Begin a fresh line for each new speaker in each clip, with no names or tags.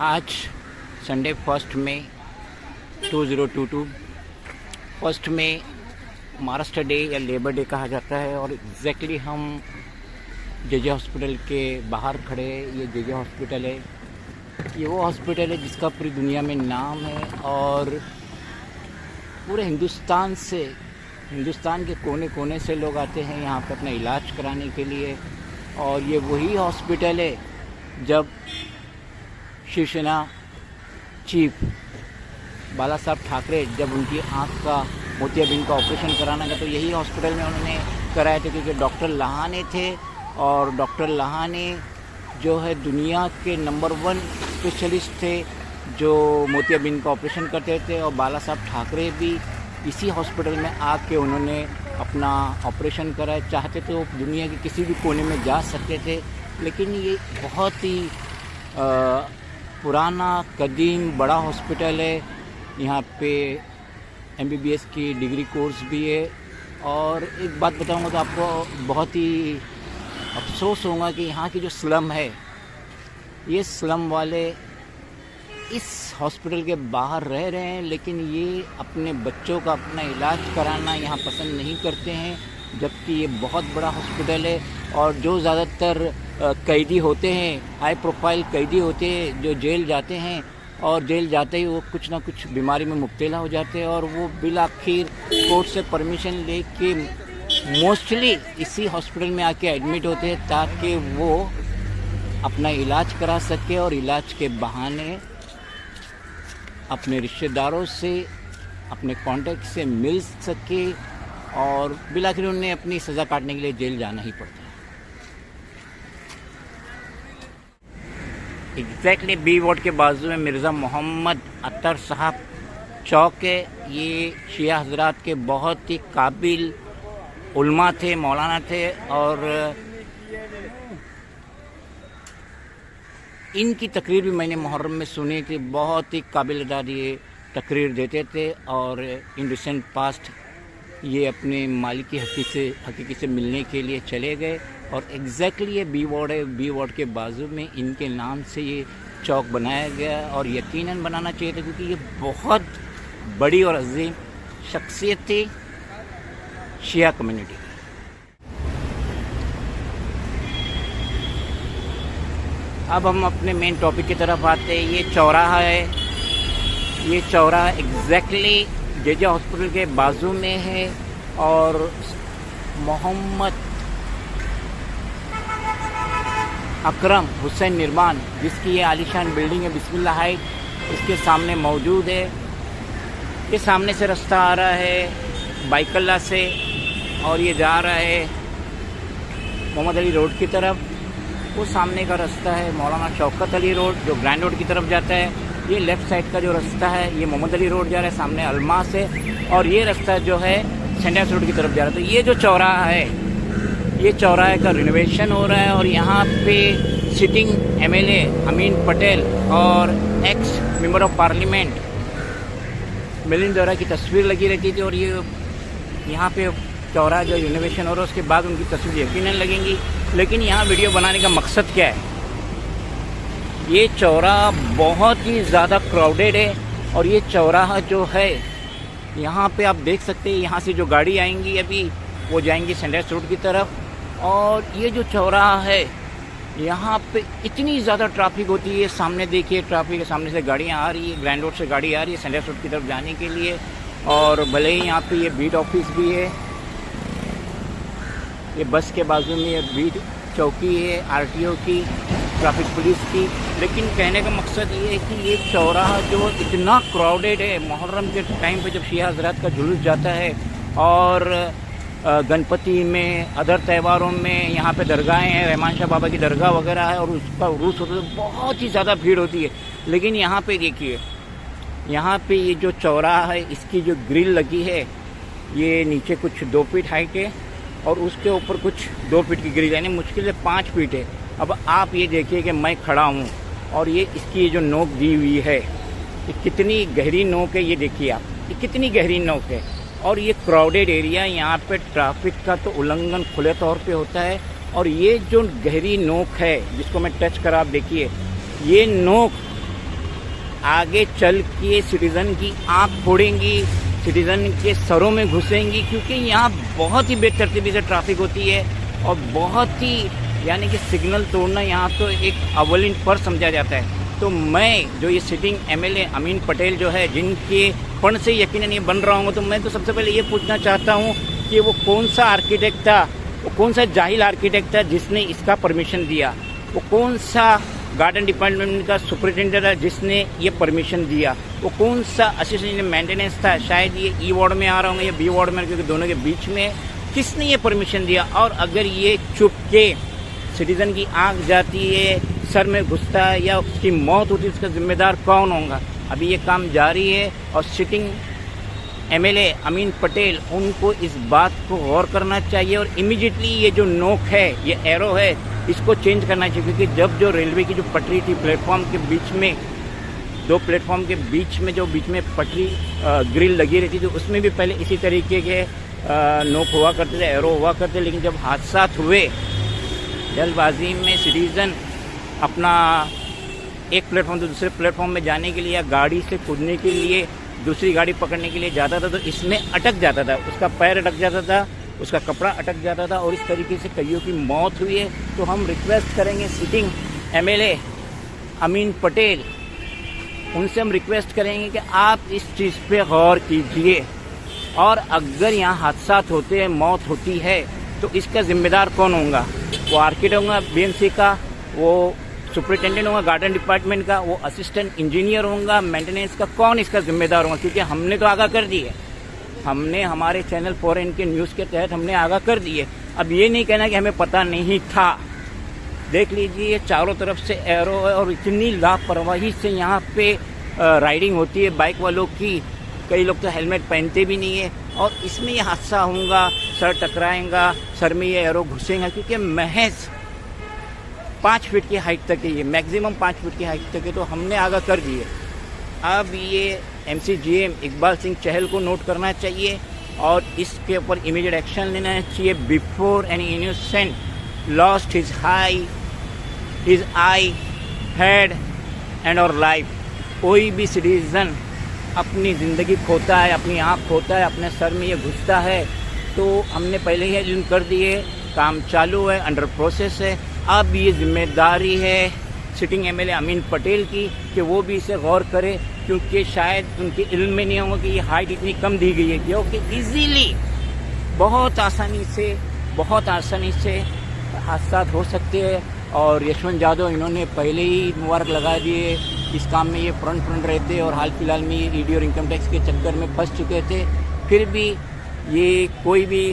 आज संडे 1 मई 2022 1 मई महाराष्ट्र डे या labour day कहा जाता है। और एग्जैक्टली हम जेजे हॉस्पिटल के बाहर खड़े हैं। ये जेजे हॉस्पिटल है, ये वो हॉस्पिटल है जिसका पूरी दुनिया में नाम है और पूरे हिंदुस्तान के कोने कोने से लोग आते हैं यहाँ पर अपना इलाज कराने के लिए। और ये वही हॉस्पिटल है जब शिवसेना चीफ बाला साहब ठाकरे जब उनकी आंख का मोतियाबिंद का ऑपरेशन कराना था तो यही हॉस्पिटल में उन्होंने कराया था, क्योंकि डॉक्टर लहाने थे। और डॉक्टर लहाने जो है दुनिया के नंबर 1 स्पेशलिस्ट थे जो मोतियाबिंद का ऑपरेशन करते थे। और बाला साहब ठाकरे भी इसी हॉस्पिटल में आके उन्होंने अपना ऑपरेशन कराया। चाहते थे वो दुनिया के किसी भी कोने में जा सकते थे, लेकिन ये बहुत ही पुराना कदीम बड़ा हॉस्पिटल है। यहाँ पे MBBS की डिग्री कोर्स भी है। और एक बात बताऊँगा तो आपको बहुत ही अफसोस होगा कि यहाँ की जो स्लम है, ये स्लम वाले इस हॉस्पिटल के बाहर रह रहे हैं, लेकिन ये अपने बच्चों का अपना इलाज कराना यहाँ पसंद नहीं करते हैं, जबकि ये बहुत बड़ा हॉस्पिटल है। और जो ज़्यादातर कैदी होते हैं, हाई प्रोफाइल कैदी होते हैं जो जेल जाते हैं, और जेल जाते ही वो कुछ ना कुछ बीमारी में मुब्तला हो जाते हैं और वो बिलाखिर कोर्ट से परमिशन लेके मोस्टली इसी हॉस्पिटल में आके एडमिट होते हैं ताकि वो अपना इलाज करा सके और इलाज के बहाने अपने रिश्तेदारों से, अपने कॉन्टैक्ट से मिल सके। और बिलाखिर उन्हें अपनी सज़ा काटने के लिए जेल जाना ही पड़ता है। एग्जैक्टली बी वार्ड के बाजू में मिर्ज़ा मोहम्मद अतर साहब चौक है। ये शिया हजरात के बहुत ही काबिल उलमा थे, मौलाना थे, और इनकी तकरीर भी मैंने मुहर्रम में सुनी थी। बहुत ही काबिल अदाद ये तकरीर देते थे। और इन रिसेंट पास्ट ये अपने मालिकी हकीकी से मिलने के लिए चले गए। और एग्जैक्टली ये बी वार्ड है, बी वार्ड के बाजू में इनके नाम से ये चौक बनाया गया। और यकीनन बनाना चाहिए था, क्योंकि ये बहुत बड़ी और अजीम शख्सियत थी शिया कम्युनिटी। अब हम अपने मेन टॉपिक की तरफ आते हैं। ये चौराहा है, ये चौराहा एग्जैक्टली जेजे हॉस्पिटल के बाजू में है। और मोहम्मद अकरम हुसैन निर्माण, जिसकी ये आलीशान बिल्डिंग है बिस्मिल्लाह हाइट, इसके सामने मौजूद है। ये सामने से रास्ता आ रहा है बाइकल्ला से और ये जा रहा है मोहम्मद अली रोड की तरफ। वो सामने का रास्ता है मौलाना शौकत अली रोड जो ग्रैंड रोड की तरफ जाता है। ये लेफ़्ट साइड का जो रास्ता है ये मोहम्मद अली रोड जा रहा है सामने अलमा से, और ये रास्ता जो है सेंडर्स रोड की तरफ जा रहा है। तो ये जो चौराहा है, ये चौराहे का रिनोवेशन हो रहा है। और यहाँ पे सिटिंग MLA अमीन पटेल और x member of parliament Milind दौरा की तस्वीर लगी रहती थी। और ये यहाँ पे चौराहा जो रिनोवेशन हो रहा है उसके बाद उनकी तस्वीर यकीनन लगेंगी। लेकिन यहाँ वीडियो बनाने का मकसद क्या है? ये चौराहा बहुत ही ज़्यादा क्राउडेड है। और ये चौराहा जो है यहाँ पे आप देख सकते हैं, यहाँ से जो गाड़ी आएंगी अभी वो जाएंगी सेंडर्स रोड की तरफ। और ये जो चौराहा है यहाँ पे इतनी ज़्यादा ट्रैफिक होती है। सामने देखिए ट्रैफिक है, सामने से गाड़ियाँ आ रही है, ग्रैंड रोड से गाड़ी आ रही है सेंडर्स रोड की तरफ जाने के लिए। और भले ही यहाँ पे ये बीट ऑफिस भी है, ये बस के बाजू में ये बीट चौकी है RTO की, ट्रैफिक पुलिस की। लेकिन कहने का मकसद ये है कि ये चौराहा जो इतना क्राउडेड है, मुहर्रम के टाइम पे जब शिया हज़रात का जुलूस जाता है और गणपति में, अदर त्योहारों में यहाँ पे दरगाहें हैं, रहमान शाह बाबा की दरगाह वगैरह है और उसका उरूस होता है तो बहुत ही ज़्यादा भीड़ होती है। लेकिन यहाँ पे देखिए यहाँ पे ये जो चौराहा है इसकी जो ग्रिल लगी है ये नीचे कुछ 2 फीट हाइट है और उसके ऊपर कुछ 2 फीट की ग्रिल, यानी मुश्किल से 5 फीट है। अब आप ये देखिए कि मैं खड़ा हूँ और ये इसकी जो नोक दी हुई है, ये कितनी गहरी नोक है, ये देखिए आप, ये कितनी गहरी नोक है। और ये क्राउडेड एरिया, यहाँ पे ट्रैफिक का तो उल्लंघन खुले तौर पे होता है। और ये जो गहरी नोक है जिसको मैं टच करा, आप देखिए, ये नोक आगे चल के सिटीज़न की आँख फोड़ेंगी, सिटीज़न के सरों में घुसेंगी, क्योंकि यहाँ बहुत ही बेतरतीबी से ट्रैफिक होती है और बहुत ही, यानी कि सिग्नल तोड़ना यहाँ तो एक अव्वलिन पर समझा जाता है। तो मैं जो ये सिटिंग एमएलए अमीन पटेल जो है, जिनके फंड से यकीनन ये बन रहा हूँ, तो मैं तो सबसे पहले ये पूछना चाहता हूँ कि वो कौन सा आर्किटेक्ट था, वो कौन सा जाहिल आर्किटेक्ट था जिसने इसका परमिशन दिया, वो कौन सा गार्डन डिपार्टमेंट का सुपरिटेंडेंट है जिसने ये परमिशन दिया, वो कौन सा असिस्टेंट मेंटेनेंस था, शायद ये ई वार्ड में आ रहा होंगे या बी वार्ड में, क्योंकि दोनों के बीच में, किसने ये परमिशन दिया। और अगर ये चुप के सिटीज़न की आंख जाती है, सर में घुसता है या उसकी मौत होती है, इसका जिम्मेदार कौन होगा। अभी ये काम जारी है और सिटिंग एमएलए अमीन पटेल, उनको इस बात को गौर करना चाहिए और इमीडिएटली ये जो नोक है, ये एरो है, इसको चेंज करना चाहिए। क्योंकि जब जो रेलवे की जो पटरी थी प्लेटफॉर्म के बीच में, 2 प्लेटफॉर्म के बीच में जो बीच में पटरी ग्रिल लगी रहती थी, उसमें भी पहले इसी तरीके के नोक हुआ करते थे, एरो हुआ करते। लेकिन जब हादसा हुए, जल्दबाजी में सिटीज़न अपना एक प्लेटफॉर्म से दूसरे प्लेटफॉर्म में जाने के लिए या गाड़ी से कूदने के लिए दूसरी गाड़ी पकड़ने के लिए जाता था, तो इसमें अटक जाता था, उसका पैर अटक जाता था, उसका कपड़ा अटक जाता था और इस तरीके से कईयों की मौत हुई है। तो हम रिक्वेस्ट करेंगे सिटिंग एमएलए अमीन पटेल, उनसे हम रिक्वेस्ट करेंगे कि आप इस चीज़ पे गौर कीजिए और अगर यहाँ हादसा होते हैं, मौत होती है, तो इसका जिम्मेदार कौन होगा। वो आर्किटेक्ट होगा बीएमसी का, वो सुपरिटेंडेंट होगा गार्डन डिपार्टमेंट का, वो असिस्टेंट इंजीनियर होगा मेंटेनेंस का, कौन इसका जिम्मेदार होगा। क्योंकि हमने तो आगाह कर दी है, हमने हमारे चैनल फॉरेन के न्यूज़ के तहत हमने आगाह कर दी है। अब ये नहीं कहना कि हमें पता नहीं था। देख लीजिए चारों तरफ से एरो है और इतनी लापरवाही से यहाँ पे राइडिंग होती है बाइक वालों की। कई लोग तो हेलमेट पहनते भी नहीं है और इसमें ये हादसा होगा, सर टकराएगा, सर में ये एरो घुसेगा, क्योंकि महज 5 फीट की हाइट तक है, ये मैक्सिमम 5 फीट की हाइट तक है। तो हमने आगाह कर दिए। अब ये MCGM इकबाल सिंह चहल को नोट करना चाहिए और इसके ऊपर इमीडिएट एक्शन लेना चाहिए before any innocent lost his I head and और लाइफ। कोई भी सिटीज़न अपनी ज़िंदगी खोता है, अपनी आँख खोता है, अपने सर में ये घुसता है, तो हमने पहले ही इल्म कर दिए, काम चालू है, अंडर प्रोसेस है। अब ये जिम्मेदारी है सिटिंग एमएलए अमीन पटेल की कि वो भी इसे गौर करे, क्योंकि शायद उनके इल्म में नहीं होगा कि ये हाइट इतनी कम दी गई है, क्योंकि ईजीली बहुत आसानी से हादसा हो सकते हैं। और यशवंत यादव इन्होंने पहले ही मुबारक लगा दिए, इस काम में ये फ्रंट रहते और हाल फिलहाल में ये ईडी और इनकम टैक्स के चक्कर में फंस चुके थे, फिर भी ये कोई भी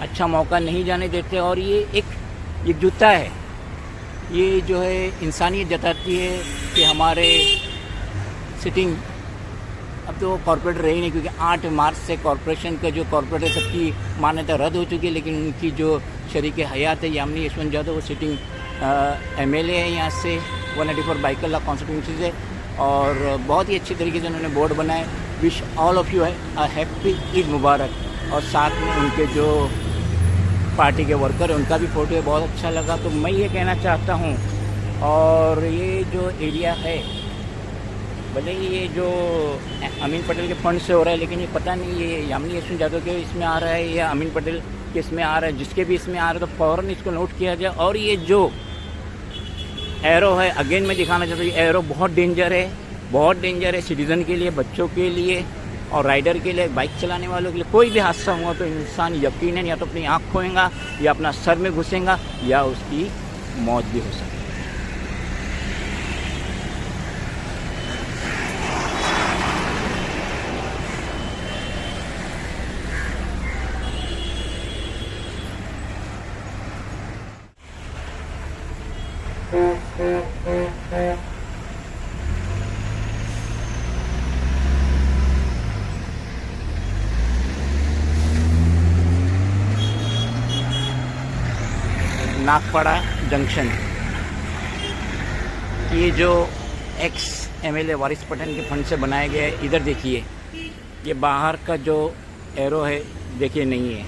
अच्छा मौका नहीं जाने देते। और ये एक जूता है, ये जो है इंसानियत जताती है कि हमारे सिटिंग अब तो कॉर्पोरेट रही नहीं, क्योंकि 8 मार्च से कॉरपोरेशन का जो कॉर्पोरेट है सबकी मान्यता रद्द हो चुकी है। लेकिन उनकी जो शरीक हयात है यामिनी यशवंत यादव, वो सिटिंग एमएलए है यहाँ से 194 बाइकल्ला कॉन्स्टिट्यूंसी से, और बहुत ही अच्छी तरीके से उन्होंने बोर्ड बनाए। Wish all of you a happy Eid मुबारक। और साथ में उनके जो पार्टी के वर्कर हैं उनका भी फोटो है, बहुत अच्छा लगा। तो मैं ये कहना चाहता हूँ, और ये जो एरिया है, भले ही ये जो अमीन पटेल के फंड से हो रहा है, लेकिन ये पता नहीं ये यामिनी यशवंत यादव के इसमें आ रहा है या अमीन पटेल के इसमें आ रहा है, जिसके भी इसमें आ रहा है तो फ़ौरन इसको नोट किया जाए। और ये जो एरो है, अगेन मैं दिखाना चाहता हूँ, ये एरो बहुत डेंजर है सिटीज़न के लिए, बच्चों के लिए और राइडर के लिए, बाइक चलाने वालों के लिए। कोई भी हादसा हुआ तो इंसान यकीनन या तो अपनी आँख खोएगा या अपना सर में घुसेगा या उसकी मौत भी हो सकती है। नागपाड़ा जंक्शन। ये जो एक्स एमएलए वारिस पठान के फंड से बनाया गया है, इधर देखिए ये बाहर का जो एरो है देखिए नहीं है,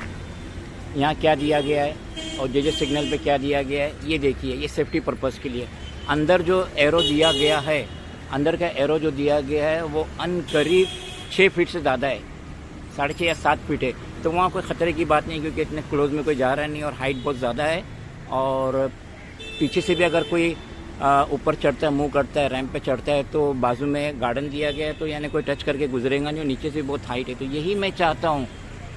यहाँ क्या दिया गया है और जे सिग्नल पे क्या दिया गया है ये देखिए, ये सेफ्टी पर्पस के लिए। अंदर जो एरो दिया गया है, अंदर का एरो जो दिया गया है वो करीब 6 फीट से ज़्यादा है, 6.5 या 7 फीट है। तो वहाँ कोई ख़तरे की बात नहीं, क्योंकि इतने क्लोज में कोई जा रहा नहीं और हाइट बहुत ज़्यादा है। और पीछे से भी अगर कोई ऊपर चढ़ता है, मूव करता है, रैंप पे चढ़ता है, तो बाजू में गार्डन दिया गया है, तो यानी कोई टच करके गुजरेगा नहीं। और नीचे से बहुत हाइट है। तो यही मैं चाहता हूँ,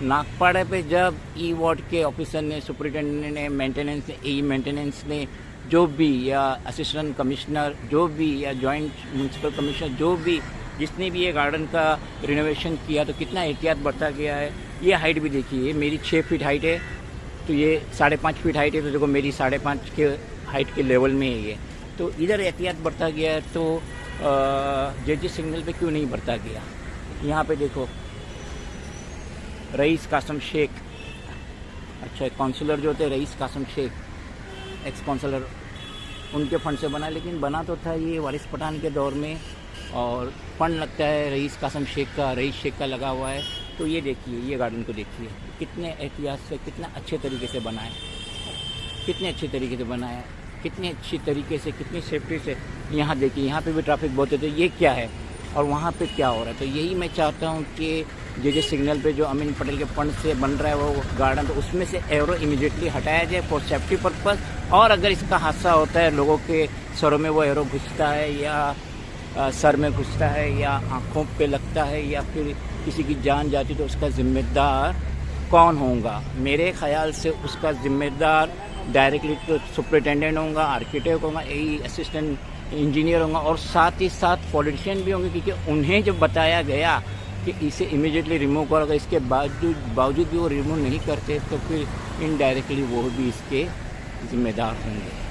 नागपाड़ा पे जब ई वार्ड के ऑफिसर ने, सुपरिटेंडेंट ने, मेंटेनेंस ने, ई मेंटेनेंस ने, जो भी, या असिस्टेंट कमिश्नर जो भी, या जॉइंट म्यूनसिपल कमिश्नर जो भी, जिसने भी ये गार्डन का रिनोवेशन किया, तो कितना एहतियात बरता गया है। ये हाइट भी देखिए, मेरी 6 फीट हाइट है, तो ये 5.5 फीट हाइट है, तो देखो मेरी 5.5 के हाइट के लेवल में है ये। तो इधर एहतियात बरता गया है, तो जे सिग्नल पे क्यों नहीं बरता गया। यहाँ पे देखो रईस कासम शेख, अच्छा काउंसलर जो थे rice Qasim Sheikh, x counsellor, उनके फंड से बना, लेकिन बना तो था ये वारिस पठान के दौर में, और फंड लगता है रईस कासम शेख का, रईस शेख का लगा हुआ है। तो ये देखिए, ये गार्डन को देखिए कितने एहतियात से, कितना अच्छे तरीके से बनाए, कितने अच्छे तरीके से बनाया, कितनी अच्छी तरीके से, कितनी सेफ्टी से। यहाँ देखिए, यहाँ पे भी ट्रैफिक बहुत है, तो ये क्या है और वहाँ पे क्या हो रहा है। तो यही मैं चाहता हूँ कि जे सिग्नल पे जो अमीन पटेल के फंड से बन रहा है वो गार्डन, तो उसमें से एरो इमीडिएटली हटाया जाए फॉर सेफ्टी पर्पस। और अगर इसका हादसा होता है, लोगों के सरों में वो एरो घुसता है, या सर में घुसता है, या आँखों पे लगता है, या फिर किसी की जान जाती, तो उसका ज़िम्मेदार कौन होगा। मेरे ख्याल से उसका ज़िम्मेदार डायरेक्टली तो सुपरिटेंडेंट होगा, आर्किटेक्ट होगा, यही असिस्टेंट इंजीनियर होगा, और साथ ही साथ पॉलिटिशियन भी होंगे, क्योंकि उन्हें जब बताया गया कि इसे इमीडिएटली रिमूव करो, अगर इसके बावजूद भी वो रिमूव नहीं करते, तो फिर इनडायरेक्टली वो भी इसके जिम्मेदार होंगे।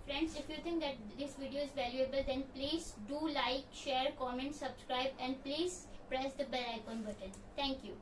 Friends, if you think that this video is valuable, then please do like, share, comment, subscribe, and please press the bell icon button. Thank you.